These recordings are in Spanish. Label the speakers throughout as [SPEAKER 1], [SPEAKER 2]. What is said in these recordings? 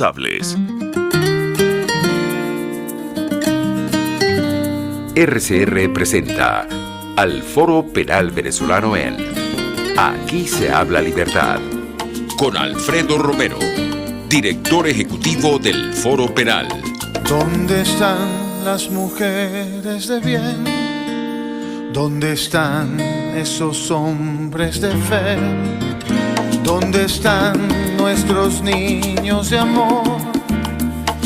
[SPEAKER 1] responsables.
[SPEAKER 2] RCR presenta al Foro Penal Venezolano en Aquí se habla libertad.
[SPEAKER 1] Con Alfredo Romero, director ejecutivo del Foro Penal.
[SPEAKER 3] ¿Dónde están las mujeres de bien? ¿Dónde están esos hombres de fe? ¿Dónde están nuestros niños de amor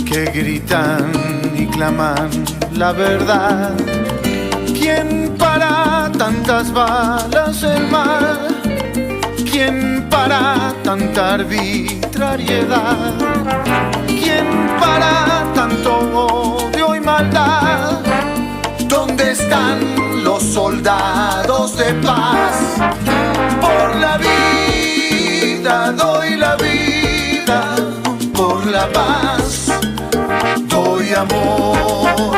[SPEAKER 3] que gritan y claman la verdad? ¿Quién para tantas balas el mal? ¿Quién para tanta arbitrariedad? ¿Quién para tanto odio y maldad? ¿Dónde están los soldados de paz? Por la vida doy la vida, por la paz doy amor,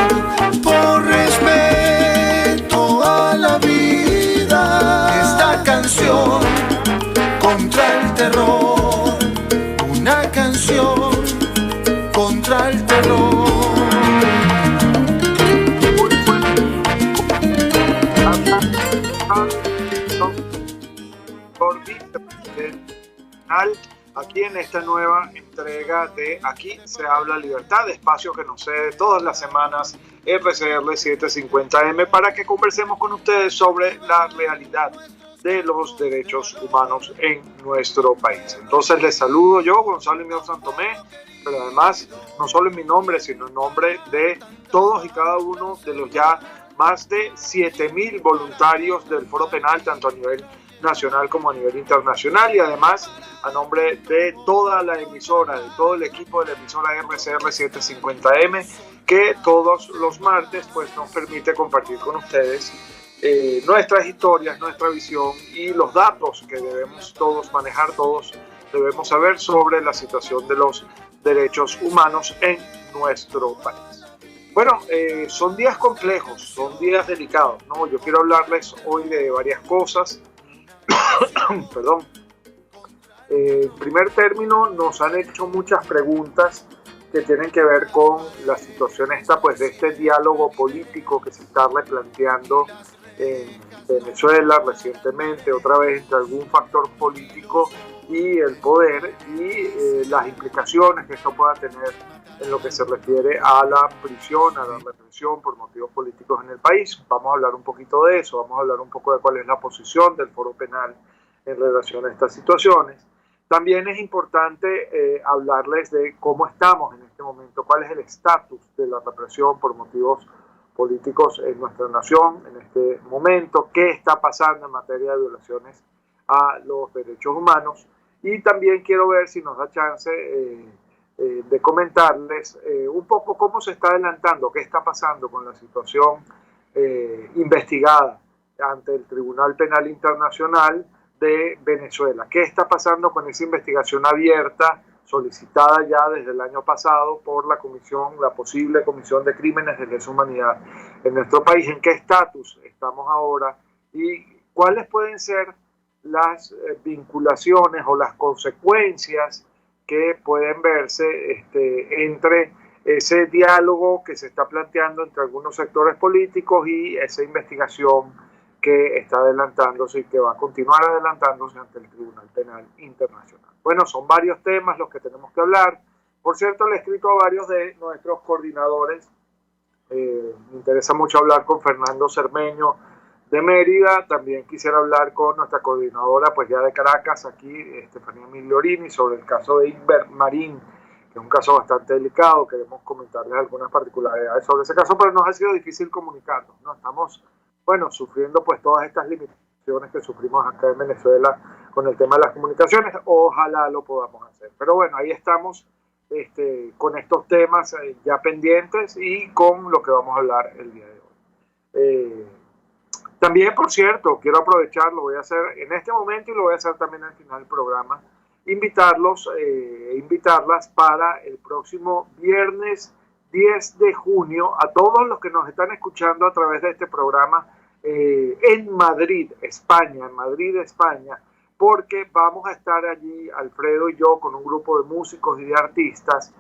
[SPEAKER 3] por respeto a la vida. Esta canción contra el terror, una canción contra el terror.
[SPEAKER 4] Aquí en esta nueva entrega de Aquí se habla libertad, espacio que nos cede todas las semanas RCR 750M para que conversemos con ustedes sobre la realidad de los derechos humanos en nuestro país. Entonces les saludo yo, Gonzalo Emilio Santomé, pero además no solo en mi nombre, sino en nombre de todos y cada uno de los ya más de 7.000 voluntarios del Foro Penal, tanto a nivel nacional como a nivel internacional, y además a nombre de toda la emisora, de todo el equipo de la emisora RCR 750M, que todos los martes pues nos permite compartir con ustedes nuestras historias, nuestra visión y los datos que debemos todos manejar, todos debemos saber sobre la situación de los derechos humanos en nuestro país. Bueno, son días complejos, son días delicados, ¿no? Yo quiero hablarles hoy de varias cosas. Perdón. En primer término, nos han hecho muchas preguntas que tienen que ver con la situación esta, pues, de este diálogo político que se está replanteando en Venezuela recientemente, otra vez entre algún factor político y el poder, y las implicaciones que esto pueda tener en lo que se refiere a la prisión, a la represión por motivos políticos en el país. Vamos a hablar un poquito de eso, vamos a hablar un poco de cuál es la posición del Foro Penal en relación a estas situaciones. También es importante hablarles de cómo estamos en este momento, cuál es el estatus de la represión por motivos políticos en nuestra nación en este momento, qué está pasando en materia de violaciones a los derechos humanos, y también quiero ver si nos da chance de comentarles un poco cómo se está adelantando, qué está pasando con la situación investigada ante el Tribunal Penal Internacional de Venezuela. ¿Qué está pasando con esa investigación abierta solicitada ya desde el año pasado por la comisión, la posible comisión de crímenes de lesa humanidad en nuestro país? ¿En qué estatus estamos ahora? ¿Y cuáles pueden ser las vinculaciones o las consecuencias que pueden verse entre ese diálogo que se está planteando entre algunos sectores políticos y esa investigación que está adelantándose y que va a continuar adelantándose ante el Tribunal Penal Internacional? Bueno, son varios temas los que tenemos que hablar. Por cierto, le he escrito a varios de nuestros coordinadores. Me interesa mucho hablar con Fernando Cermeño de Mérida. También quisiera hablar con nuestra coordinadora, pues ya de Caracas, aquí, Estefanía Migliorini, sobre el caso de Inver Marín, que es un caso bastante delicado. Queremos comentarles algunas particularidades sobre ese caso, pero nos ha sido difícil comunicarnos, ¿no? Estamos, bueno, sufriendo pues todas estas limitaciones que sufrimos acá en Venezuela con el tema de las comunicaciones. Ojalá lo podamos hacer. Pero bueno, ahí estamos con estos temas ya pendientes y con lo que vamos a hablar el día de hoy. También, por cierto, quiero aprovechar, lo voy a hacer en este momento y lo voy a hacer también al final del programa, invitarlas para el próximo viernes 10 de junio, a todos los que nos están escuchando a través de este programa en Madrid, España, porque vamos a estar allí, Alfredo y yo, con un grupo de músicos y de artistas,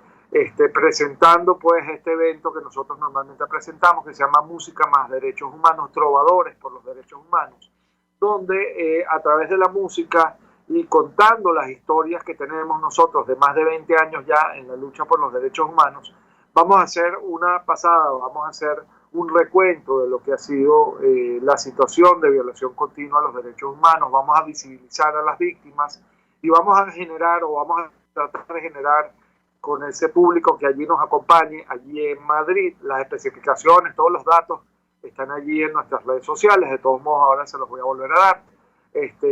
[SPEAKER 4] presentando pues este evento que nosotros normalmente presentamos, que se llama Música más Derechos Humanos, Trovadores por los Derechos Humanos, donde a través de la música y contando las historias que tenemos nosotros de más de 20 años ya en la lucha por los derechos humanos, vamos a hacer una pasada, vamos a hacer un recuento de lo que ha sido la situación de violación continua a los derechos humanos, vamos a visibilizar a las víctimas y vamos a generar o vamos a tratar de generar con ese público que allí nos acompañe, allí en Madrid, las especificaciones, todos los datos están allí en nuestras redes sociales, de todos modos ahora se los voy a volver a dar.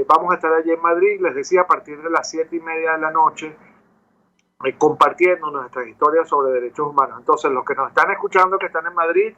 [SPEAKER 4] Vamos a estar allí en Madrid, les decía, a partir de las 7:30 de la noche, compartiendo nuestras historias sobre derechos humanos. Entonces, los que nos están escuchando, que están en Madrid,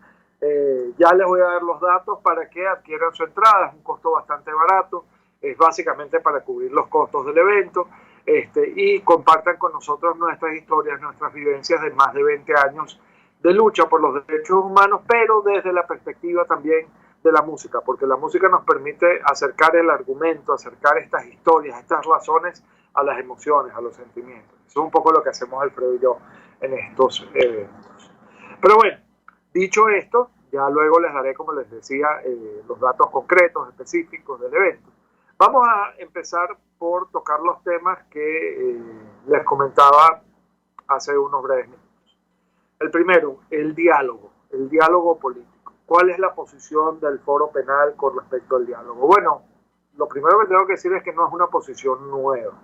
[SPEAKER 4] ya les voy a dar los datos para que adquieran su entrada, es un costo bastante barato, es básicamente para cubrir los costos del evento, y compartan con nosotros nuestras historias, nuestras vivencias de más de 20 años de lucha por los derechos humanos, pero desde la perspectiva también de la música, porque la música nos permite acercar el argumento, acercar estas historias, estas razones a las emociones, a los sentimientos. Eso es un poco lo que hacemos Alfredo y yo en estos eventos. Pero bueno, dicho esto, ya luego les daré, como les decía, los datos concretos, específicos del evento. Vamos a empezar por tocar los temas que les comentaba hace unos breves minutos. El primero, el diálogo político. ¿Cuál es la posición del Foro Penal con respecto al diálogo? Bueno, lo primero que tengo que decir es que no es una posición nueva.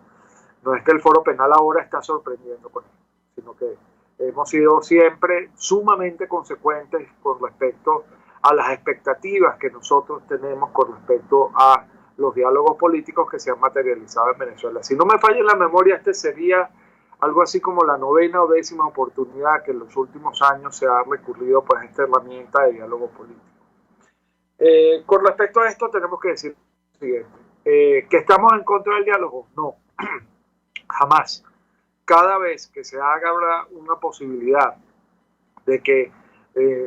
[SPEAKER 4] No es que el Foro Penal ahora está sorprendiendo con esto, sino que hemos sido siempre sumamente consecuentes con respecto a las expectativas que nosotros tenemos con respecto a los diálogos políticos que se han materializado en Venezuela. Si no me falla la memoria, este sería algo así como la 9ª o 10ª oportunidad que en los últimos años se ha recurrido pues, a esta herramienta de diálogo político. Con respecto a esto tenemos que decir lo siguiente, ¿que estamos en contra del diálogo? No, jamás. Cada vez que se haga una posibilidad de que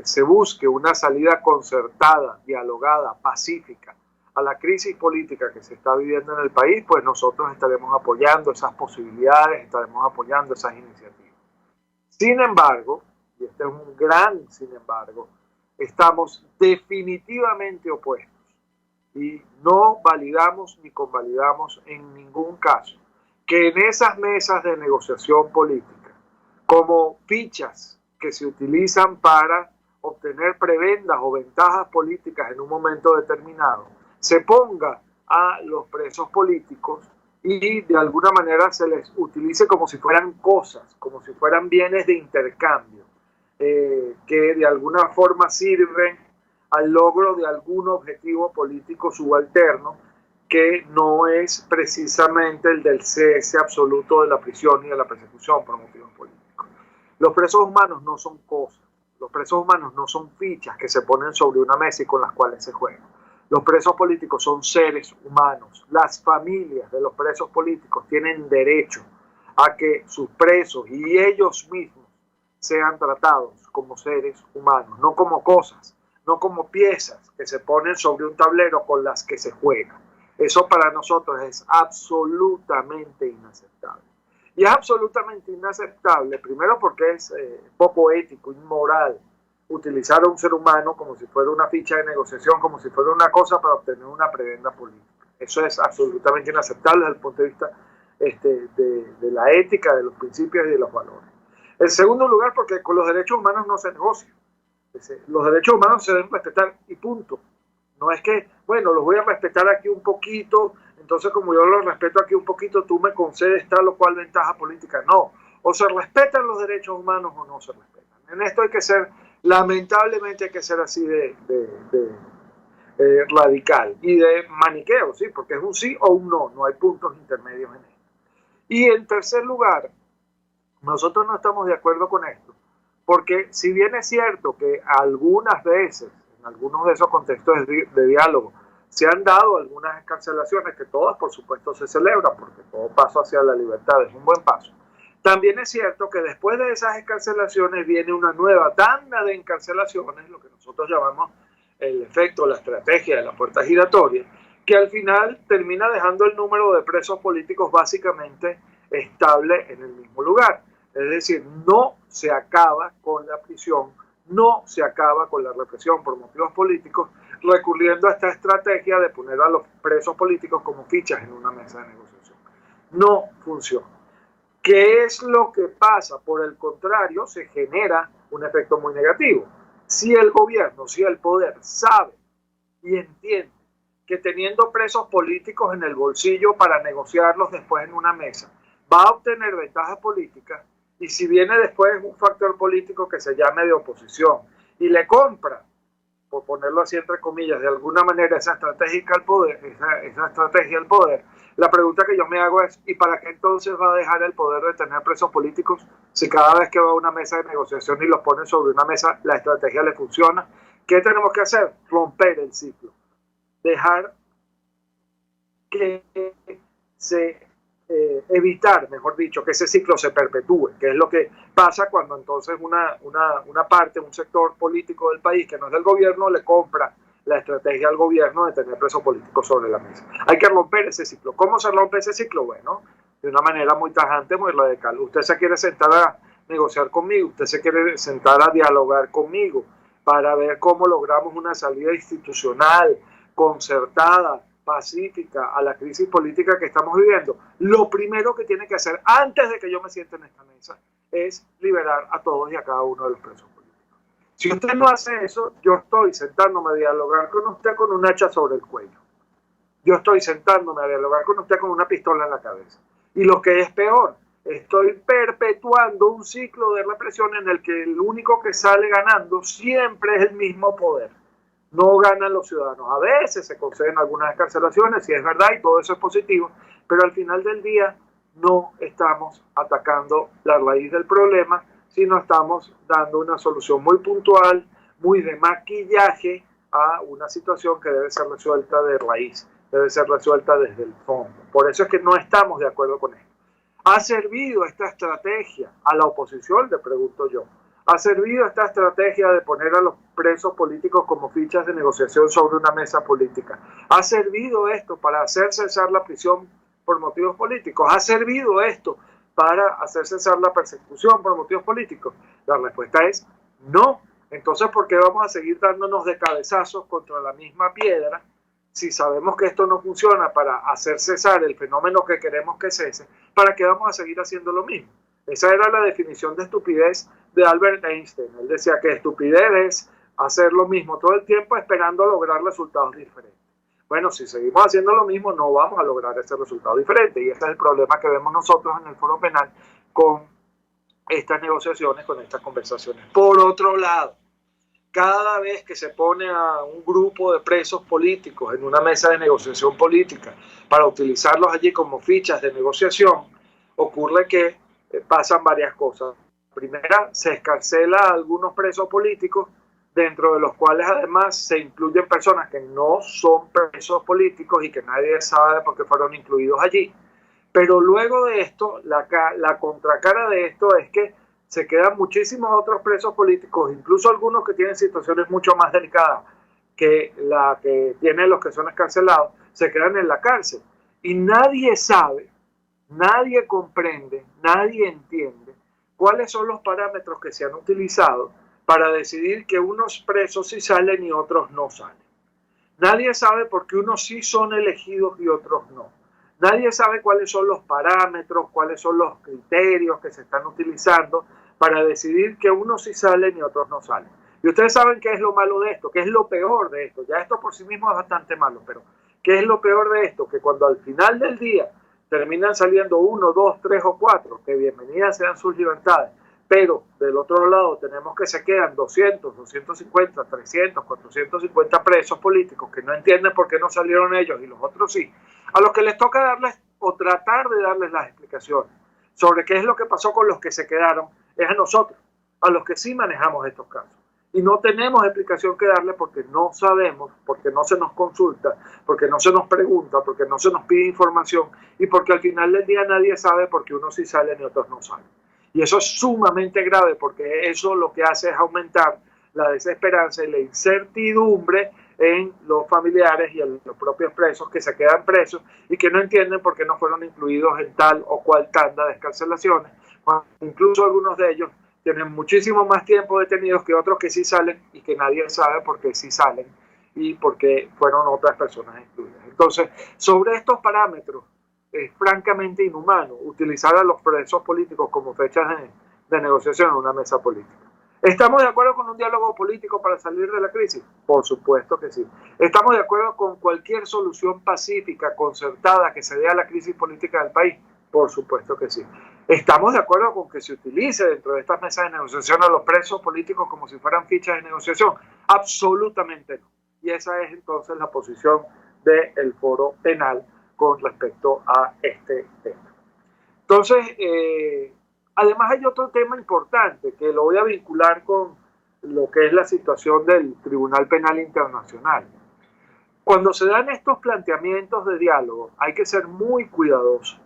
[SPEAKER 4] se busque una salida concertada, dialogada, pacífica, a la crisis política que se está viviendo en el país, pues nosotros estaremos apoyando esas posibilidades, estaremos apoyando esas iniciativas. Sin embargo, y este es un gran sin embargo, estamos definitivamente opuestos y no validamos ni convalidamos en ningún caso que en esas mesas de negociación política, como fichas que se utilizan para obtener prebendas o ventajas políticas en un momento determinado, se ponga a los presos políticos y de alguna manera se les utilice como si fueran cosas, como si fueran bienes de intercambio, que de alguna forma sirven al logro de algún objetivo político subalterno que no es precisamente el del cese absoluto de la prisión y de la persecución por motivos políticos. Los presos humanos no son cosas, los presos humanos no son fichas que se ponen sobre una mesa y con las cuales se juegan. Los presos políticos son seres humanos. Las familias de los presos políticos tienen derecho a que sus presos y ellos mismos sean tratados como seres humanos, no como cosas, no como piezas que se ponen sobre un tablero con las que se juega. Eso para nosotros es absolutamente inaceptable. Y es absolutamente inaceptable, primero porque es poco ético, inmoral, utilizar a un ser humano como si fuera una ficha de negociación, como si fuera una cosa para obtener una prebenda política. Eso es absolutamente inaceptable desde el punto de vista de la ética, de los principios y de los valores. En segundo lugar, porque con los derechos humanos no se negocia. Los derechos humanos se deben respetar y punto. No es que, bueno, los voy a respetar aquí un poquito, entonces como yo los respeto aquí un poquito, tú me concedes tal o cual ventaja política. No, o se respetan los derechos humanos o no se respetan. En esto hay que ser, lamentablemente hay que ser así de radical y de maniqueo, ¿sí? Porque es un sí o un no, no hay puntos intermedios en esto. Y en tercer lugar, nosotros no estamos de acuerdo con esto, porque si bien es cierto que algunas veces, en algunos de esos contextos de diálogo, se han dado algunas excarcelaciones, que todas por supuesto se celebran, porque todo paso hacia la libertad es un buen paso. También es cierto que después de esas excarcelaciones viene una nueva tanda de encarcelaciones, lo que nosotros llamamos el efecto, la estrategia de la puerta giratoria, que al final termina dejando el número de presos políticos básicamente estable en el mismo lugar. Es decir, no se acaba con la prisión, no se acaba con la represión por motivos políticos, recurriendo a esta estrategia de poner a los presos políticos como fichas en una mesa de negociación. No funciona. ¿Qué es lo que pasa? Por el contrario, se genera un efecto muy negativo. Si el gobierno, si el poder sabe y entiende que teniendo presos políticos en el bolsillo para negociarlos después en una mesa, va a obtener ventajas políticas, y si viene después un factor político que se llame de oposición y le compra, por ponerlo así entre comillas, de alguna manera esa estrategia al poder, la pregunta que yo me hago es, ¿y para qué entonces va a dejar el poder de tener presos políticos si cada vez que va a una mesa de negociación y los pone sobre una mesa, la estrategia le funciona? ¿Qué tenemos que hacer? Romper el ciclo. Dejar que evitar, mejor dicho, que ese ciclo se perpetúe, que es lo que pasa cuando entonces una parte, un sector político del país que no es del gobierno, le compra la estrategia al gobierno de tener presos políticos sobre la mesa. Hay que romper ese ciclo. ¿Cómo se rompe ese ciclo? Bueno, de una manera muy tajante, muy radical. Usted se quiere sentar a negociar conmigo, usted se quiere sentar a dialogar conmigo para ver cómo logramos una salida institucional, concertada, pacífica a la crisis política que estamos viviendo. Lo primero que tiene que hacer antes de que yo me siente en esta mesa es liberar a todos y a cada uno de los presos políticos. Si usted no hace eso, yo estoy sentándome a dialogar con usted con un hacha sobre el cuello. Yo estoy sentándome a dialogar con usted con una pistola en la cabeza. Y lo que es peor, estoy perpetuando un ciclo de represión en el que el único que sale ganando siempre es el mismo poder. No ganan los ciudadanos. A veces se conceden algunas excarcelaciones, si es verdad, y todo eso es positivo, pero al final del día no estamos atacando la raíz del problema, sino estamos dando una solución muy puntual, muy de maquillaje a una situación que debe ser resuelta de raíz, debe ser resuelta desde el fondo. Por eso es que no estamos de acuerdo con esto. ¿Ha servido esta estrategia a la oposición? Le pregunto yo. ¿Ha servido esta estrategia de poner a los presos políticos como fichas de negociación sobre una mesa política? ¿Ha servido esto para hacer cesar la prisión por motivos políticos? ¿Ha servido esto para hacer cesar la persecución por motivos políticos? La respuesta es no. Entonces, ¿por qué vamos a seguir dándonos de cabezazos contra la misma piedra si sabemos que esto no funciona para hacer cesar el fenómeno que queremos que cese? ¿Para qué vamos a seguir haciendo lo mismo? Esa era la definición de estupidez de Albert Einstein. Él decía que estupidez es hacer lo mismo todo el tiempo esperando lograr resultados diferentes. Bueno, si seguimos haciendo lo mismo, no vamos a lograr ese resultado diferente. Y ese es el problema que vemos nosotros en el Foro Penal con estas negociaciones, con estas conversaciones. Por otro lado, cada vez que se pone a un grupo de presos políticos en una mesa de negociación política para utilizarlos allí como fichas de negociación, ocurre que pasan varias cosas. Primera, se escarcela a algunos presos políticos, dentro de los cuales además se incluyen personas que no son presos políticos y que nadie sabe por qué fueron incluidos allí. Pero luego de esto, la contracara de esto es que se quedan muchísimos otros presos políticos, incluso algunos que tienen situaciones mucho más delicadas que la que tienen los que son escarcelados, se quedan en la cárcel. Y nadie sabe, nadie comprende, nadie entiende cuáles son los parámetros que se han utilizado para decidir que unos presos sí salen y otros no salen. Nadie sabe por qué unos sí son elegidos y otros no. Nadie sabe cuáles son los parámetros, cuáles son los criterios que se están utilizando para decidir que unos sí salen y otros no salen. Y ustedes saben qué es lo malo de esto, qué es lo peor de esto. Ya esto por sí mismo es bastante malo, pero ¿qué es lo peor de esto? Que cuando al final del día terminan saliendo 1, 2, 3 o 4, que bienvenidas sean sus libertades, pero del otro lado tenemos que se quedan 200, 250, 300, 450 presos políticos que no entienden por qué no salieron ellos y los otros sí, a los que les toca darles o tratar de darles las explicaciones sobre qué es lo que pasó con los que se quedaron, es a nosotros, a los que sí manejamos estos casos. Y no tenemos explicación que darle porque no sabemos, porque no se nos consulta, porque no se nos pregunta, porque no se nos pide información y porque al final del día nadie sabe por qué unos sí salen y otros no salen. Y eso es sumamente grave porque eso lo que hace es aumentar la desesperanza y la incertidumbre en los familiares y en los propios presos que se quedan presos y que no entienden por qué no fueron incluidos en tal o cual tanda de excarcelaciones. Incluso algunos de ellos tienen muchísimo más tiempo detenidos que otros que sí salen y que nadie sabe por qué sí salen y por qué fueron otras personas incluidas. Entonces, sobre estos parámetros, es francamente inhumano utilizar a los presos políticos como fechas de negociación en una mesa política. ¿Estamos de acuerdo con un diálogo político para salir de la crisis? Por supuesto que sí. ¿Estamos de acuerdo con cualquier solución pacífica, concertada, que se dé a la crisis política del país? Por supuesto que sí. ¿Estamos de acuerdo con que se utilice dentro de estas mesas de negociación a los presos políticos como si fueran fichas de negociación? Absolutamente no. Y esa es entonces la posición del Foro Penal con respecto a este tema. Entonces, además hay otro tema importante que lo voy a vincular con lo que es la situación del Tribunal Penal Internacional. Cuando se dan estos planteamientos de diálogo, hay que ser muy cuidadoso,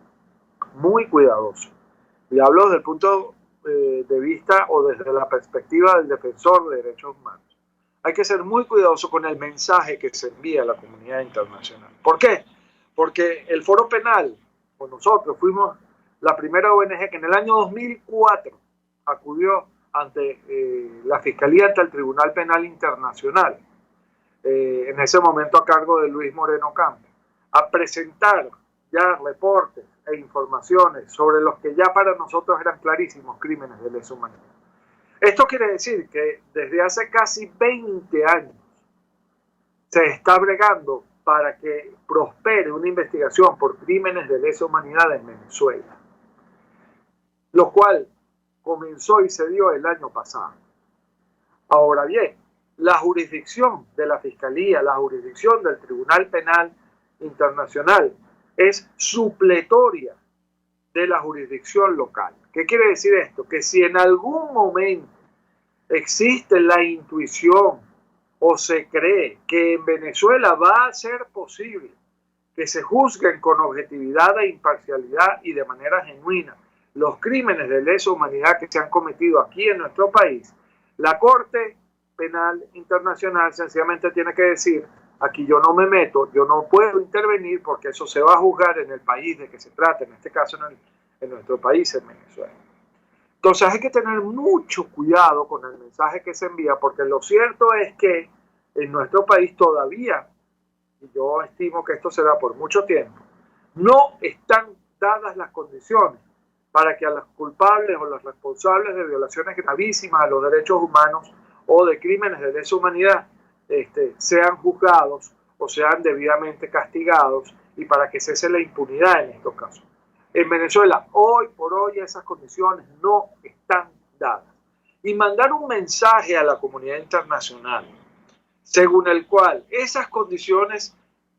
[SPEAKER 4] muy cuidadoso. Y hablo desde el punto de vista o desde la perspectiva del defensor de derechos humanos. Hay que ser muy cuidadoso con el mensaje que se envía a la comunidad internacional. ¿Por qué? Porque el Foro Penal, o nosotros, fuimos la primera ONG que en el año 2004 acudió ante la Fiscalía, ante el Tribunal Penal Internacional, en ese momento a cargo de Luis Moreno Campos, a presentar ya reportes e informaciones sobre los que ya para nosotros eran clarísimos crímenes de lesa humanidad. Esto quiere decir que desde hace casi 20 años se está bregando para que prospere una investigación por crímenes de lesa humanidad en Venezuela, lo cual comenzó y se dio el año pasado. Ahora bien, la jurisdicción de la Fiscalía, la jurisdicción del Tribunal Penal Internacional es supletoria de la jurisdicción local. ¿Qué quiere decir esto? Que si en algún momento existe la intuición o se cree que en Venezuela va a ser posible que se juzguen con objetividad e imparcialidad y de manera genuina los crímenes de lesa humanidad que se han cometido aquí en nuestro país, la Corte Penal Internacional sencillamente tiene que decir: aquí yo no me meto, yo no puedo intervenir porque eso se va a juzgar en el país de que se trate, en este caso en nuestro país, en Venezuela. Entonces hay que tener mucho cuidado con el mensaje que se envía, porque lo cierto es que en nuestro país todavía, y yo estimo que esto será por mucho tiempo, no están dadas las condiciones para que a los culpables o los responsables de violaciones gravísimas a los derechos humanos o de crímenes de lesa humanidad sean juzgados o sean debidamente castigados y para que cese la impunidad en estos casos. En Venezuela, hoy por hoy, esas condiciones no están dadas. Y mandar un mensaje a la comunidad internacional, según el cual esas condiciones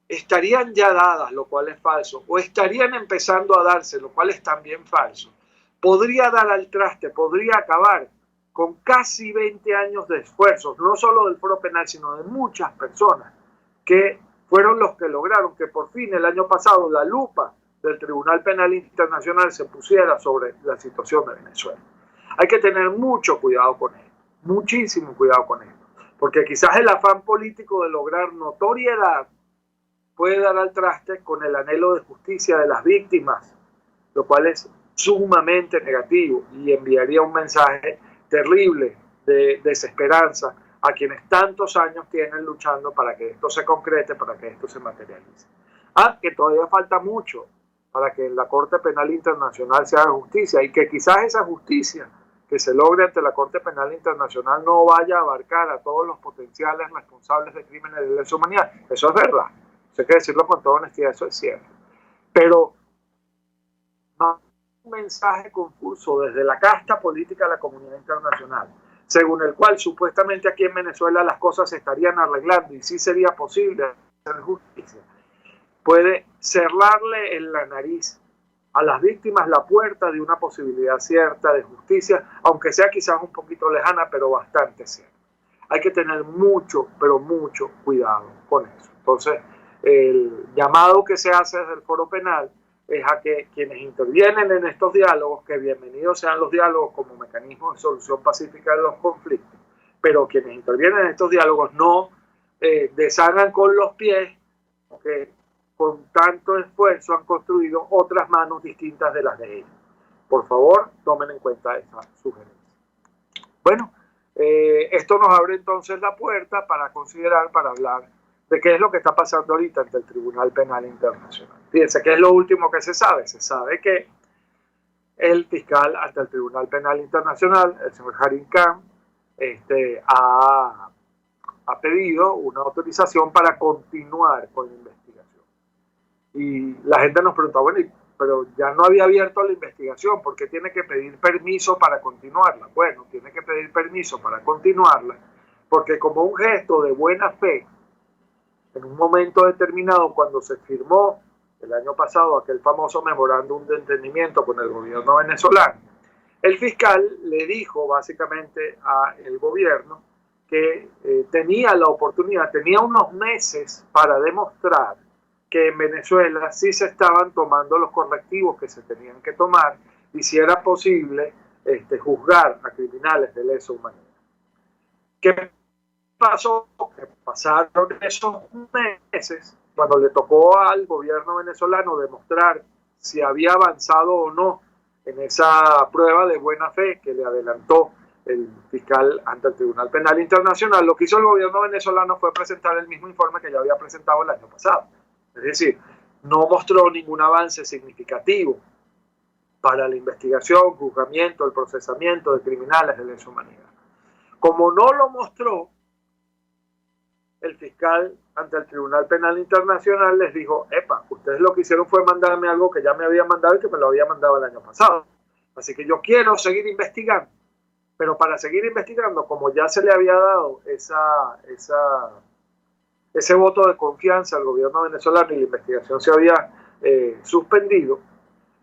[SPEAKER 4] estarían ya dadas, lo cual es falso, o estarían empezando a darse, lo cual es también falso, podría dar al traste, podría acabar con casi 20 años de esfuerzos, no solo del Foro Penal, sino de muchas personas que fueron los que lograron que por fin el año pasado la lupa del Tribunal Penal Internacional se pusiera sobre la situación de Venezuela. Hay que tener mucho cuidado con esto, muchísimo cuidado con esto, porque quizás el afán político de lograr notoriedad puede dar al traste con el anhelo de justicia de las víctimas, lo cual es sumamente negativo y enviaría un mensaje terrible de desesperanza a quienes tantos años tienen luchando para que esto se concrete, para que esto se materialice. Que todavía falta mucho para que en la Corte Penal Internacional se haga justicia y que quizás esa justicia que se logre ante la Corte Penal Internacional no vaya a abarcar a todos los potenciales responsables de crímenes de lesa humanidad. Eso es verdad, eso hay que decirlo con toda honestidad, eso es cierto. Pero no un mensaje confuso desde la casta política de la comunidad internacional, según el cual supuestamente aquí en Venezuela las cosas se estarían arreglando y sí sería posible hacer justicia, puede cerrarle en la nariz a las víctimas la puerta de una posibilidad cierta de justicia, aunque sea quizás un poquito lejana, pero bastante cierta. Hay que tener mucho, pero mucho cuidado con eso. Entonces, el llamado que se hace desde el Foro Penal es a que quienes intervienen en estos diálogos, que bienvenidos sean los diálogos como mecanismo de solución pacífica de los conflictos, pero quienes intervienen en estos diálogos no deshagan con los pies que con tanto esfuerzo han construido otras manos distintas de las de ellos. Por favor, tomen en cuenta esa sugerencia. Bueno, esto nos abre entonces la puerta para considerar, para hablar de qué es lo que está pasando ahorita ante el Tribunal Penal Internacional. Fíjense, ¿qué es lo último que se sabe? Se sabe que el fiscal ante el Tribunal Penal Internacional, el señor Karim Khan, ha pedido una autorización para continuar con la investigación. Y la gente nos pregunta, bueno, pero ya no había abierto la investigación, ¿por qué tiene que pedir permiso para continuarla? Bueno, tiene que pedir permiso para continuarla, porque como un gesto de buena fe, en un momento determinado, cuando se firmó el año pasado aquel famoso memorándum de entendimiento con el gobierno venezolano, el fiscal le dijo básicamente al gobierno que tenía la oportunidad, tenía unos meses para demostrar que en Venezuela sí se estaban tomando los correctivos que se tenían que tomar y si era posible juzgar a criminales de lesa humanidad. ¿Qué pasó? Que pasaron esos meses, cuando le tocó al gobierno venezolano demostrar si había avanzado o no en esa prueba de buena fe que le adelantó el fiscal ante el Tribunal Penal Internacional, lo que hizo el gobierno venezolano fue presentar el mismo informe que ya había presentado el año pasado. Es decir, no mostró ningún avance significativo para la investigación, juzgamiento, el procesamiento de criminales de lesa humanidad. Como no lo mostró, el fiscal ante el Tribunal Penal Internacional les dijo, epa, ustedes lo que hicieron fue mandarme algo que ya me había mandado y que me lo había mandado el año pasado. Así que yo quiero seguir investigando. Pero para seguir investigando, como ya se le había dado ese voto de confianza al gobierno venezolano y la investigación se había suspendido,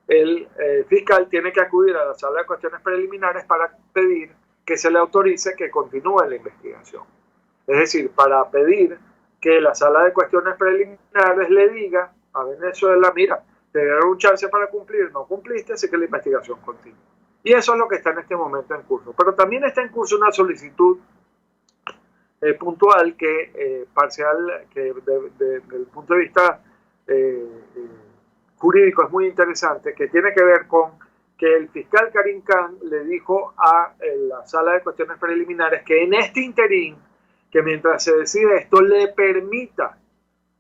[SPEAKER 4] el fiscal tiene que acudir a la sala de cuestiones preliminares para pedir que se le autorice que continúe la investigación. Es decir, para pedir que la sala de cuestiones preliminares le diga a Venezuela, mira, te dieron un chance para cumplir, no cumpliste, así que la investigación continúa. Y eso es lo que está en este momento en curso. Pero también está en curso una solicitud puntual parcial, que desde el punto de vista jurídico es muy interesante, que tiene que ver con que el fiscal Karim Khan le dijo a la sala de cuestiones preliminares que en este interín, que mientras se decide esto le permita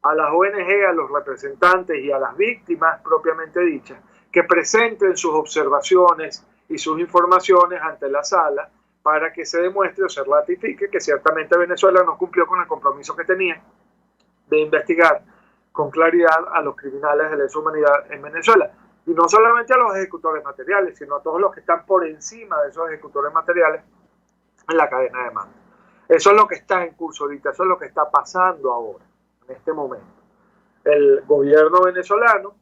[SPEAKER 4] a las ONG, a los representantes y a las víctimas propiamente dichas, que presenten sus observaciones y sus informaciones ante la sala para que se demuestre o se ratifique que ciertamente Venezuela no cumplió con el compromiso que tenía de investigar con claridad a los criminales de lesa humanidad en Venezuela. Y no solamente a los ejecutores materiales, sino a todos los que están por encima de esos ejecutores materiales en la cadena de mando. Eso es lo que está en curso ahorita, eso es lo que está pasando ahora, en este momento. El gobierno venezolano,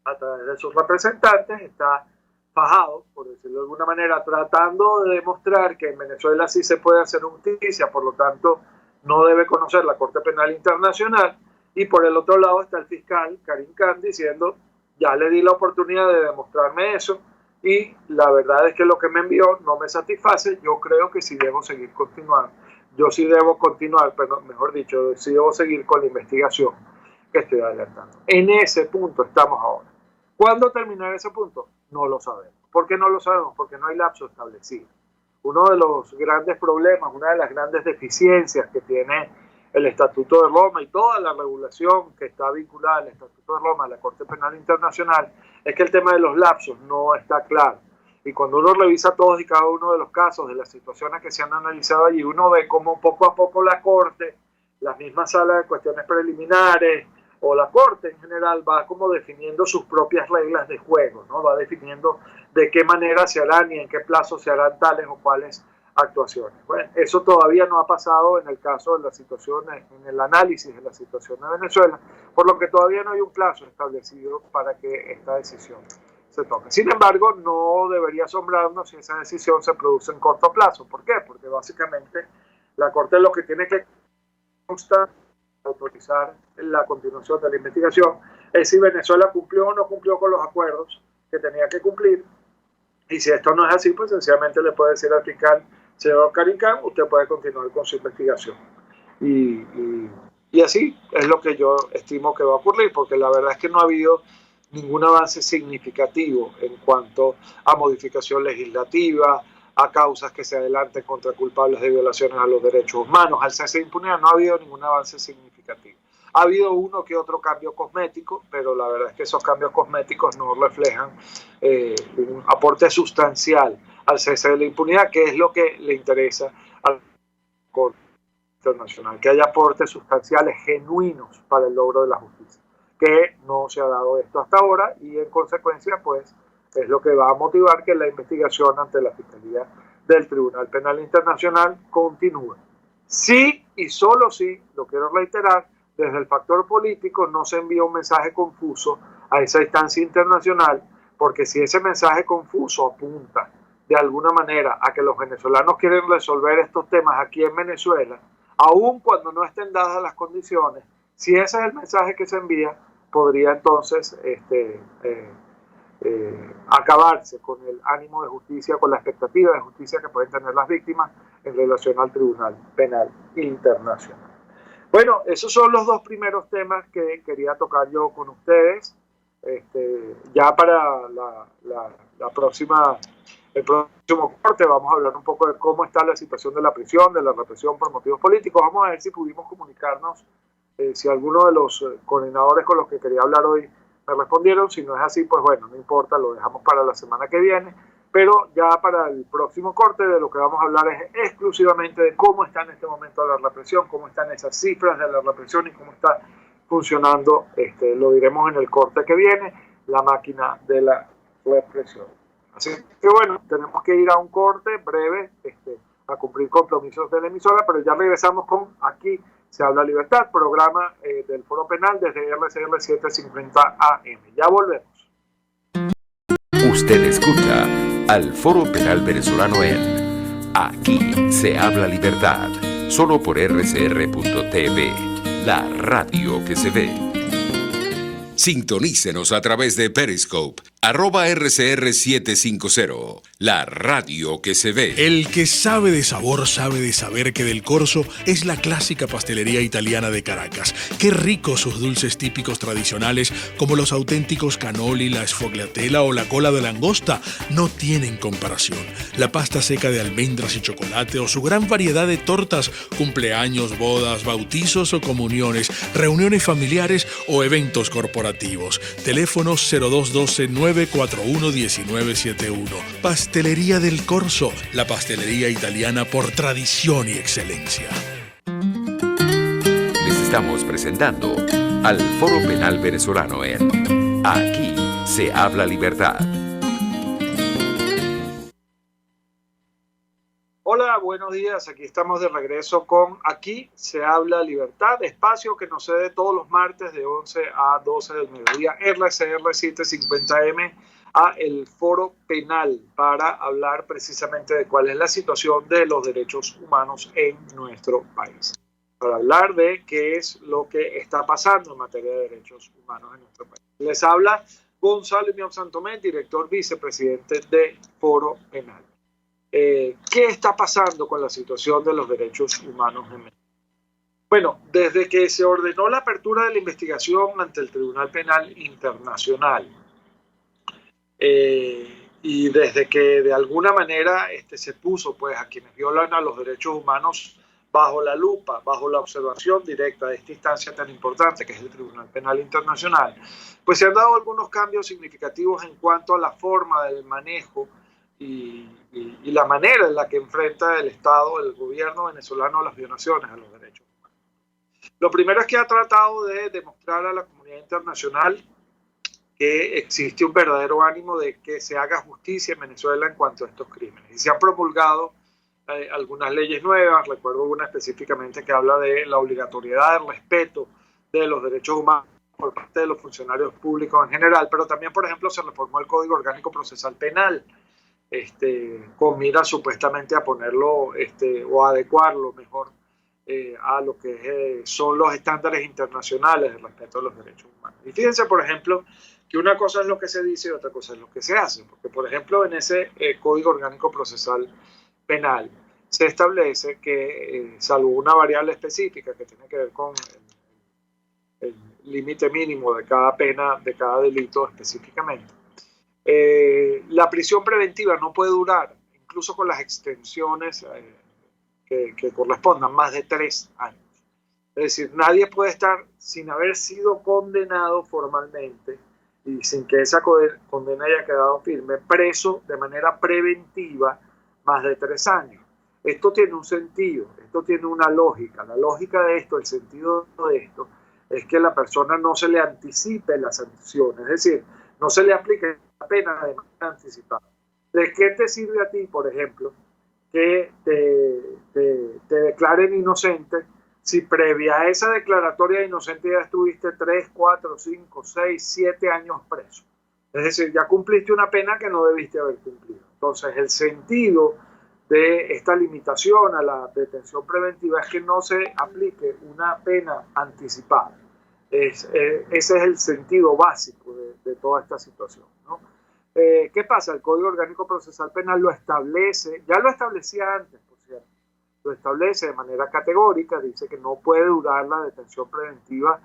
[SPEAKER 4] a través de sus representantes, está fajado, por decirlo de alguna manera, tratando de demostrar que en Venezuela sí se puede hacer justicia, por lo tanto no debe conocer la Corte Penal Internacional, y por el otro lado está el fiscal Karim Khan diciendo, ya le di la oportunidad de demostrarme eso, y la verdad es que lo que me envió no me satisface, yo creo que sí debo seguir continuando, pero mejor dicho, sí debo seguir con la investigación que estoy adelantando. En ese punto estamos ahora. ¿Cuándo terminará ese punto? No lo sabemos. ¿Por qué no lo sabemos? Porque no hay lapso establecido. Uno de los grandes problemas, una de las grandes deficiencias que tiene el Estatuto de Roma y toda la regulación que está vinculada al Estatuto de Roma, a la Corte Penal Internacional, es que el tema de los lapsos no está claro. Y cuando uno revisa todos y cada uno de los casos, de las situaciones que se han analizado allí, uno ve cómo poco a poco la Corte, las mismas salas de cuestiones preliminares, o la Corte en general va como definiendo sus propias reglas de juego, ¿no? Va definiendo de qué manera se harán y en qué plazo se harán tales o cuales actuaciones. Bueno, eso todavía no ha pasado en el caso de la situación, en el análisis de la situación de Venezuela, por lo que todavía no hay un plazo establecido para que esta decisión se tome. Sin embargo, no debería asombrarnos si esa decisión se produce en corto plazo. ¿Por qué? Porque básicamente la Corte lo que tiene que constar, autorizar la continuación de la investigación, es si Venezuela cumplió o no cumplió con los acuerdos que tenía que cumplir, y si esto no es así, pues sencillamente le puede decir al fiscal, señor Karim Khan, usted puede continuar con su investigación. y así es lo que yo estimo que va a ocurrir, porque la verdad es que no ha habido ningún avance significativo en cuanto a modificación legislativa, a causas que se adelanten contra culpables de violaciones a los derechos humanos, al cese de impunidad. No ha habido ningún avance significativo. Ha habido uno que otro cambio cosmético, pero la verdad es que esos cambios cosméticos no reflejan un aporte sustancial al cese de la impunidad, que es lo que le interesa al Corte Internacional, que haya aportes sustanciales genuinos para el logro de la justicia, que no se ha dado esto hasta ahora, y en consecuencia pues es lo que va a motivar que la investigación ante la Fiscalía del Tribunal Penal Internacional continúe. Sí y solo sí, lo quiero reiterar, desde el factor político no se envía un mensaje confuso a esa instancia internacional, porque si ese mensaje confuso apunta de alguna manera a que los venezolanos quieren resolver estos temas aquí en Venezuela, aun cuando no estén dadas las condiciones, si ese es el mensaje que se envía, podría entonces acabarse con el ánimo de justicia, con la expectativa de justicia que pueden tener las víctimas en relación al Tribunal Penal Internacional. Bueno, esos son los dos primeros temas que quería tocar yo con ustedes. Ya para el próximo corte vamos a hablar un poco de cómo está la situación de la prisión, de la represión por motivos políticos. Vamos a ver si pudimos comunicarnos, si alguno de los coordinadores con los que quería hablar hoy me respondieron. Si no es así, pues bueno, no importa, lo dejamos para la semana que viene. Pero ya para el próximo corte de lo que vamos a hablar es exclusivamente de cómo está en este momento la represión, cómo están esas cifras de la represión y cómo está funcionando, lo diremos en el corte que viene, la máquina de la represión. Así que bueno, tenemos que ir a un corte breve a cumplir compromisos de la emisora, pero ya regresamos con Aquí se habla libertad, programa del Foro Penal desde RCR 750 AM. Ya volvemos.
[SPEAKER 2] Usted escucha al Foro Penal Venezolano en Aquí se habla libertad, solo por rcr.tv, la radio que se ve.
[SPEAKER 1] Sintonícenos a través de Periscope, @RCR750, la radio que se ve.
[SPEAKER 5] El que sabe de sabor sabe de saber que Del Corso es la clásica pastelería italiana de Caracas. Qué ricos sus dulces típicos tradicionales, como los auténticos cannoli, la sfogliatella o la cola de langosta, no tienen comparación. La pasta seca de almendras y chocolate o su gran variedad de tortas, cumpleaños, bodas, bautizos o comuniones, reuniones familiares o eventos corporativos. Teléfono 0212-941-1971. Pastelería Del Corso, la pastelería italiana por tradición y excelencia.
[SPEAKER 2] Les estamos presentando al Foro Penal Venezolano en Aquí se habla libertad.
[SPEAKER 4] Hola, buenos días. Aquí estamos de regreso con Aquí se habla libertad, espacio que nos cede todos los martes de 11 a 12 del mediodía, RCR 750M, a el Foro Penal, para hablar precisamente de cuál es la situación de los derechos humanos en nuestro país. Para hablar de qué es lo que está pasando en materia de derechos humanos en nuestro país. Les habla Gonzalo Imión Santomé, director vicepresidente de Foro Penal. ¿Qué está pasando con la situación de los derechos humanos en México? Bueno, desde que se ordenó la apertura de la investigación ante el Tribunal Penal Internacional y desde que de alguna manera se puso pues a quienes violan a los derechos humanos bajo la lupa, bajo la observación directa de esta instancia tan importante que es el Tribunal Penal Internacional, pues se han dado algunos cambios significativos en cuanto a la forma del manejo y la manera en la que enfrenta el Estado, el gobierno venezolano, las violaciones a los derechos humanos. Lo primero es que ha tratado de demostrar a la comunidad internacional que existe un verdadero ánimo de que se haga justicia en Venezuela en cuanto a estos crímenes. Y se han promulgado algunas leyes nuevas, recuerdo una específicamente que habla de la obligatoriedad del respeto de los derechos humanos por parte de los funcionarios públicos en general, pero también, por ejemplo, se reformó el Código Orgánico Procesal Penal, con mira supuestamente a ponerlo o adecuarlo mejor a lo que son los estándares internacionales de respeto a los derechos humanos. Y fíjense, por ejemplo, que una cosa es lo que se dice y otra cosa es lo que se hace, porque, por ejemplo, en ese Código Orgánico Procesal Penal se establece que, salvo una variable específica que tiene que ver con el límite mínimo de cada pena, de cada delito específicamente, la prisión preventiva no puede durar, incluso con las extensiones que correspondan, más de 3 años. Es decir, nadie puede estar sin haber sido condenado formalmente y sin que esa condena haya quedado firme, preso de manera preventiva más de 3 años. Esto tiene un sentido, esto tiene una lógica. La lógica de esto, el sentido de esto, es que la persona no se le anticipe la sanción, es decir, no se le aplique la pena de manera anticipada. ¿De qué te sirve a ti, por ejemplo, que te declaren inocente si previa a esa declaratoria de inocente ya estuviste 3, 4, 5, 6, 7 años preso? Es decir, ya cumpliste una pena que no debiste haber cumplido. Entonces, el sentido de esta limitación a la detención preventiva es que no se aplique una pena anticipada. Ese es el sentido básico de toda esta situación, ¿no? ¿Qué pasa? El Código Orgánico Procesal Penal lo establece, ya lo establecía antes, por cierto, lo establece de manera categórica, dice que no puede durar la detención preventiva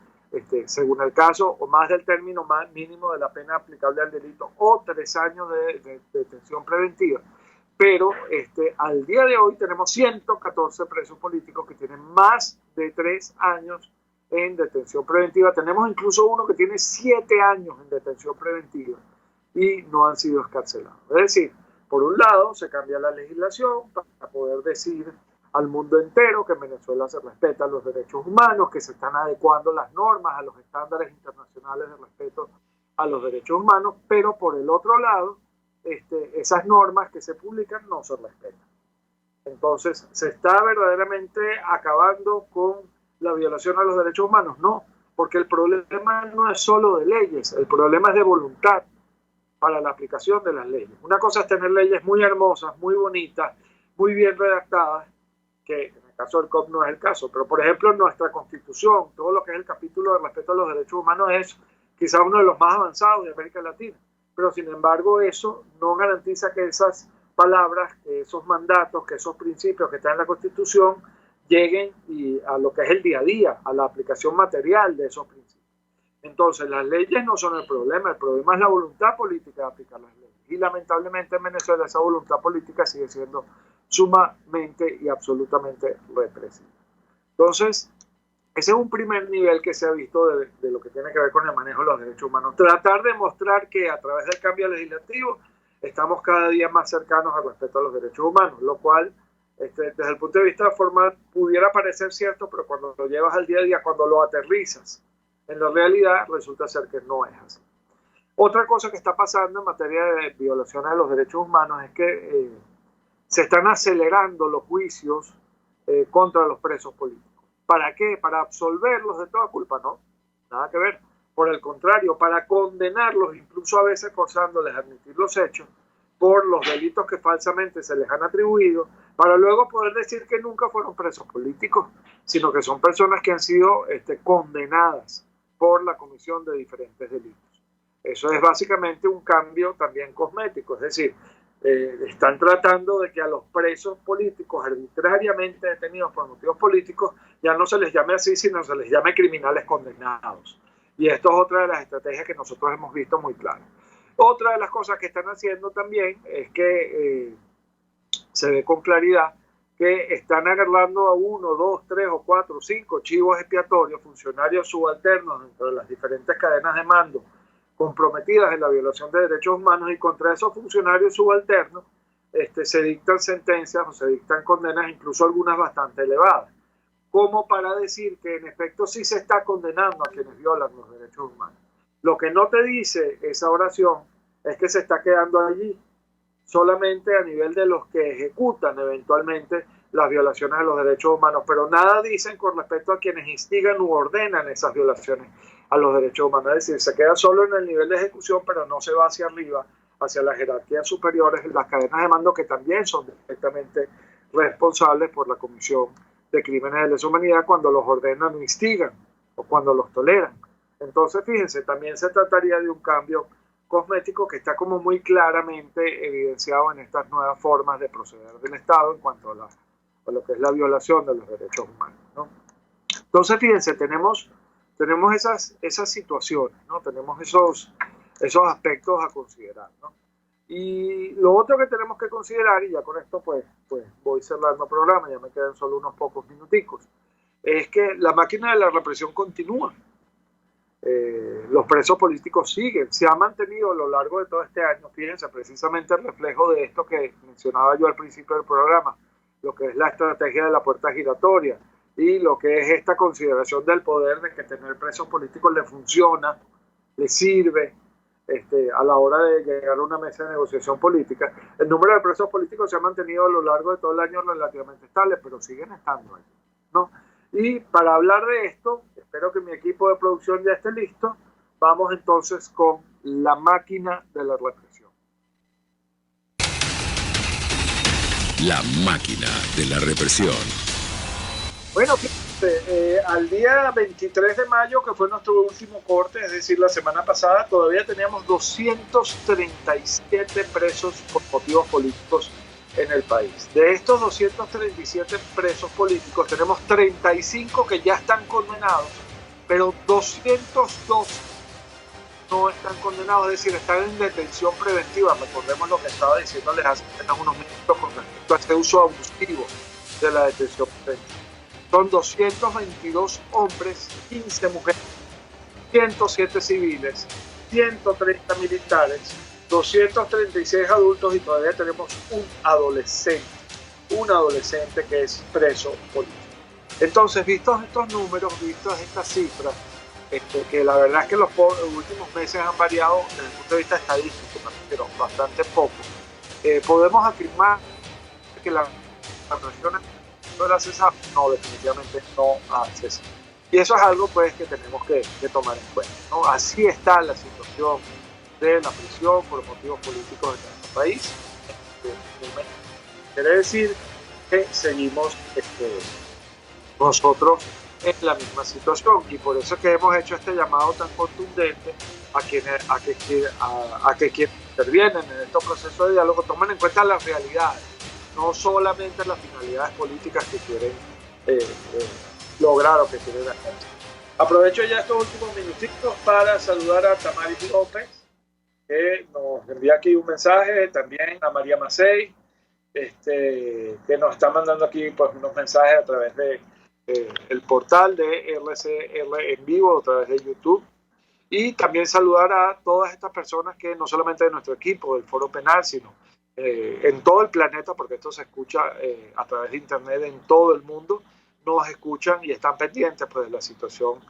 [SPEAKER 4] según el caso, o más del término mínimo de la pena aplicable al delito, o 3 años de detención preventiva. Pero al día de hoy tenemos 114 presos políticos que tienen más de 3 años en detención preventiva. Tenemos incluso uno que tiene 7 años en detención preventiva y no han sido excarcelados. Es decir, por un lado se cambia la legislación para poder decir al mundo entero que en Venezuela se respetan los derechos humanos, que se están adecuando las normas a los estándares internacionales de respeto a los derechos humanos, pero por el otro lado, esas normas que se publican no se respetan. Entonces, ¿se está verdaderamente acabando con la violación a los derechos humanos? No, porque el problema no es solo de leyes, el problema es de voluntad para la aplicación de las leyes. Una cosa es tener leyes muy hermosas, muy bonitas, muy bien redactadas, que en el caso del COP no es el caso, pero por ejemplo en nuestra Constitución, todo lo que es el capítulo de respeto a los derechos humanos es quizá uno de los más avanzados de América Latina, pero sin embargo eso no garantiza que esas palabras, que esos mandatos, que esos principios que están en la Constitución lleguen a lo que es el día a día, a la aplicación material de esos principios. Entonces las leyes no son el problema es la voluntad política de aplicar las leyes. Y lamentablemente en Venezuela esa voluntad política sigue siendo sumamente y absolutamente represiva. Entonces, ese es un primer nivel que se ha visto de lo que tiene que ver con el manejo de los derechos humanos. Tratar de mostrar que a través del cambio legislativo estamos cada día más cercanos al respeto a los derechos humanos, lo cual desde el punto de vista formal pudiera parecer cierto, pero cuando lo llevas al día a día, cuando lo aterrizas en la realidad, resulta ser que no es así. Otra cosa que está pasando en materia de violaciones de los derechos humanos es que se están acelerando los juicios contra los presos políticos. ¿Para qué? ¿Para absolverlos de toda culpa? No, nada que ver. Por el contrario, para condenarlos, incluso a veces forzándoles a admitir los hechos por los delitos que falsamente se les han atribuido, para luego poder decir que nunca fueron presos políticos, sino que son personas que han sido condenadas por la comisión de diferentes delitos. Eso es básicamente un cambio también cosmético, es decir, están tratando de que a los presos políticos arbitrariamente detenidos por motivos políticos ya no se les llame así, sino se les llame criminales condenados. Y esto es otra de las estrategias que nosotros hemos visto muy claro. Otra de las cosas que están haciendo también es que se ve con claridad que están agarrando a 1, 2, 3 o 4, 5 chivos expiatorios, funcionarios subalternos dentro de las diferentes cadenas de mando comprometidas en la violación de derechos humanos, y contra esos funcionarios subalternos se dictan sentencias o se dictan condenas, incluso algunas bastante elevadas, como para decir que en efecto sí se está condenando a quienes violan los derechos humanos. Lo que no te dice esa oración es que se está quedando allí solamente a nivel de los que ejecutan eventualmente las violaciones de los derechos humanos, pero nada dicen con respecto a quienes instigan u ordenan esas violaciones a los derechos humanos. Es decir, se queda solo en el nivel de ejecución, pero no se va hacia arriba, hacia las jerarquías superiores, las cadenas de mando, que también son directamente responsables por la comisión de crímenes de lesa humanidad cuando los ordenan o instigan o cuando los toleran. Entonces, fíjense, también se trataría de un cambio cosmético que está como muy claramente evidenciado en estas nuevas formas de proceder del Estado en cuanto a la o lo que es la violación de los derechos humanos, ¿no? Entonces, fíjense, tenemos esas situaciones, ¿no? Tenemos esos aspectos a considerar, ¿no? Y lo otro que tenemos que considerar, y ya con esto pues voy cerrando el programa, ya me quedan solo unos pocos minuticos, es que la máquina de la represión continúa. Los presos políticos siguen, se ha mantenido a lo largo de todo este año. Fíjense, precisamente el reflejo de esto que mencionaba yo al principio del programa, lo que es la estrategia de la puerta giratoria y lo que es esta consideración del poder de que tener presos políticos le funciona, le sirve a la hora de llegar a una mesa de negociación política. El número de presos políticos se ha mantenido a lo largo de todo el año relativamente estable, pero siguen estando ahí, ¿no? Y para hablar de esto, espero que mi equipo de producción ya esté listo. Vamos entonces con la máquina de la represión.
[SPEAKER 1] La máquina de la represión.
[SPEAKER 4] Bueno, al día 23 de mayo, que fue nuestro último corte, es decir, la semana pasada, todavía teníamos 237 presos por motivos políticos en el país. De estos 237 presos políticos, tenemos 35 que ya están condenados, pero 202 no están condenados, es decir, están en detención preventiva. Recordemos lo que estaba diciéndoles hace unos minutos con respecto a este uso abusivo de la detención preventiva. Son 222 hombres, 15 mujeres, 107 civiles, 130 militares, 236 adultos y todavía tenemos un adolescente que es preso político. Entonces, vistos estos números, vistas estas cifras, que la verdad es que los últimos meses han variado desde el punto de vista estadístico, pero bastante poco, podemos afirmar que la represión no ha cesado. No, definitivamente no ha cesado. Y eso es algo pues que tenemos que tomar en cuenta, ¿no? Así está la situación de la prisión por motivos políticos en nuestro país. Quiere decir que seguimos nosotros en la misma situación, y por eso es que hemos hecho este llamado tan contundente a que quienes intervienen en estos procesos de diálogo tomen en cuenta las realidades, no solamente las finalidades políticas que quieren lograr o que quieren hacer. Aprovecho ya estos últimos minutitos para saludar a Tamaris López, que nos envía aquí un mensaje, también a María Macei, que nos está mandando aquí pues unos mensajes a través de el portal de RCR en vivo, a través de YouTube, y también saludar a todas estas personas que no solamente de nuestro equipo del Foro Penal, sino en todo el planeta, porque esto se escucha a través de internet en todo el mundo, nos escuchan y están pendientes pues de la situación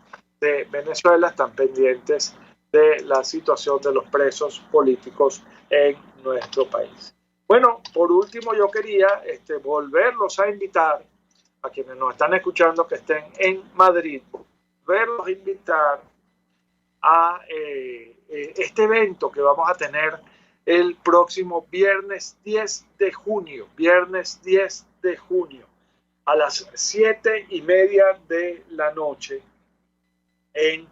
[SPEAKER 4] de Venezuela, están pendientes de la situación de los presos políticos en nuestro país. Bueno, por último yo quería volverlos a invitar a quienes nos están escuchando que estén en Madrid, verlos a a este evento que vamos a tener el próximo viernes 10 de junio, a las 7:30 de la noche, en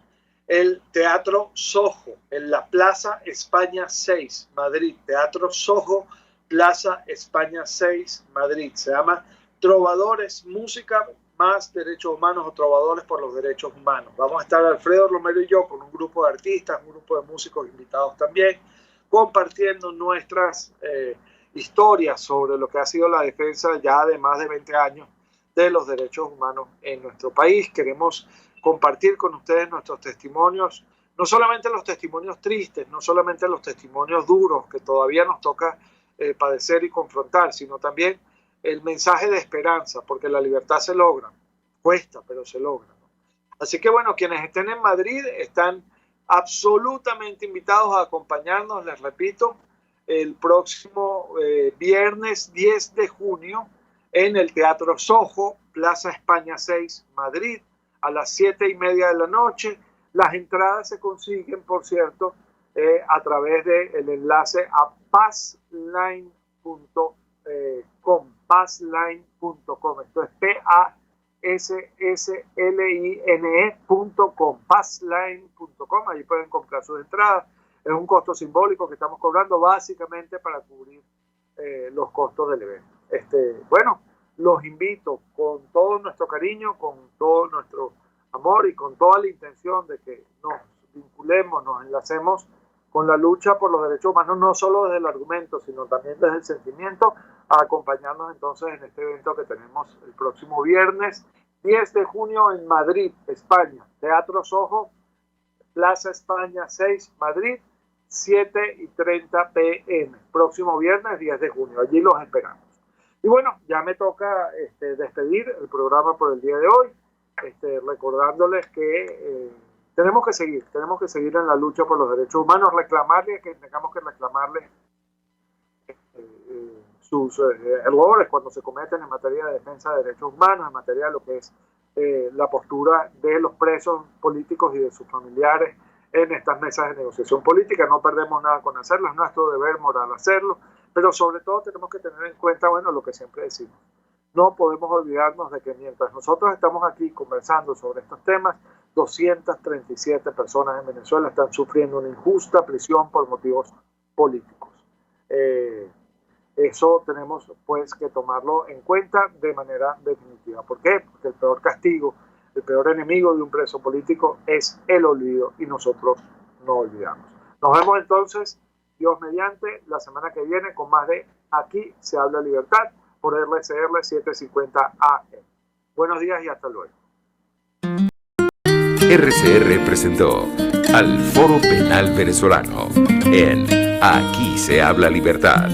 [SPEAKER 4] el Teatro Soho, en la Plaza España 6, Madrid. Teatro Soho, Plaza España 6, Madrid. Se llama Trovadores, Música más Derechos Humanos, o Trovadores por los Derechos Humanos. Vamos a estar Alfredo Romero y yo con un grupo de artistas, un grupo de músicos invitados también, compartiendo nuestras historias sobre lo que ha sido la defensa ya de más de 20 años de los derechos humanos en nuestro país. Queremos compartir con ustedes nuestros testimonios, no solamente los testimonios tristes, no solamente los testimonios duros que todavía nos toca padecer y confrontar, sino también el mensaje de esperanza, porque la libertad se logra, cuesta, pero se logra, ¿no? Así que bueno, quienes estén en Madrid están absolutamente invitados a acompañarnos, les repito, el próximo viernes 10 de junio en el Teatro Soho, Plaza España 6, Madrid, a las 7:30 de la noche. Las entradas se consiguen, por cierto, a través del enlace a passline.com, passline.com. Esto es passline.com, passline.com. Ahí pueden comprar sus entradas. Es un costo simbólico que estamos cobrando básicamente para cubrir los costos del evento. Bueno, los invito con todo nuestro cariño, con todo nuestro amor y con toda la intención de que nos vinculemos, nos enlacemos con la lucha por los derechos humanos, no solo desde el argumento, sino también desde el sentimiento, a acompañarnos entonces en este evento que tenemos el próximo viernes 10 de junio en Madrid, España. Teatro Soho, Plaza España 6, Madrid, 7:30 p.m. Próximo viernes 10 de junio. Allí los esperamos. Y bueno, ya me toca despedir el programa por el día de hoy, recordándoles que tenemos que seguir en la lucha por los derechos humanos, tengamos que reclamarle sus errores cuando se cometen en materia de defensa de derechos humanos, en materia de lo que es la postura de los presos políticos y de sus familiares en estas mesas de negociación política. No perdemos nada con hacerlo, es nuestro deber moral hacerlo, pero sobre todo tenemos que tener en cuenta, bueno, lo que siempre decimos. No podemos olvidarnos de que mientras nosotros estamos aquí conversando sobre estos temas, 237 personas en Venezuela están sufriendo una injusta prisión por motivos políticos. Eso tenemos pues que tomarlo en cuenta de manera definitiva. ¿Por qué? Porque el peor castigo, el peor enemigo de un preso político es el olvido, y nosotros no olvidamos. Nos vemos entonces, Dios mediante, la semana que viene con más de Aquí se habla libertad por RCR 750 AM. Buenos días y hasta luego.
[SPEAKER 2] RCR presentó al Foro Penal Venezolano en Aquí se habla libertad.